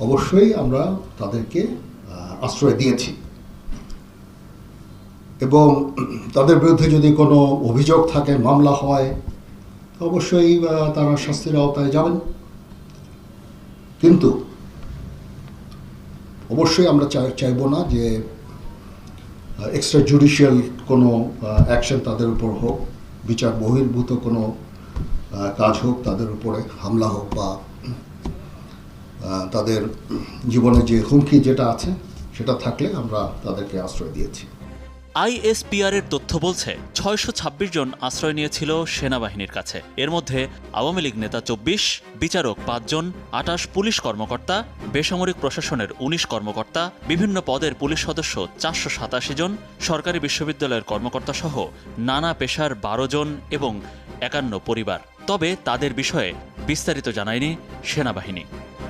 অবশ্যই আমরা তাদেরকে আশ্রয় দিয়েছি এবং তাদের বিরুদ্ধে যদি কোনো অভিযোগ থাকে, মামলা হয়, অবশ্যই তারা শাস্তির আওতায় যাবেন। কিন্তু অবশ্যই আমরা চাইব না যে এক্সট্রা জুডিশিয়াল কোনো অ্যাকশন তাদের উপর হোক, বিচার বহির্ভূত কোনো কাজ হোক, তাদের উপরে হামলা হোক বা তাদের জীবনে যে হুমকি যেটা আছে সেটা থাকলে আমরা তাদেরকে আশ্রয় দিয়েছি। আইএসপিআর এর তথ্য বলছে ৬২৬ জন আশ্রয় নিয়েছিল সেনাবাহিনীর কাছে। এর মধ্যে আওয়ামী লীগ নেতা ২৪, বিচারক ৫ জন, ২৮ পুলিশ কর্মকর্তা, বেসামরিক প্রশাসনের ১৯ কর্মকর্তা, বিভিন্ন পদের পুলিশ সদস্য ৪৮৭ জন, সরকারি বিশ্ববিদ্যালয়ের কর্মকর্তা সহ নানা পেশার ১২ জন এবং ৫১ পরিবার। তবে তাদের বিষয়ে বিস্তারিত জানায়নি সেনাবাহিনী।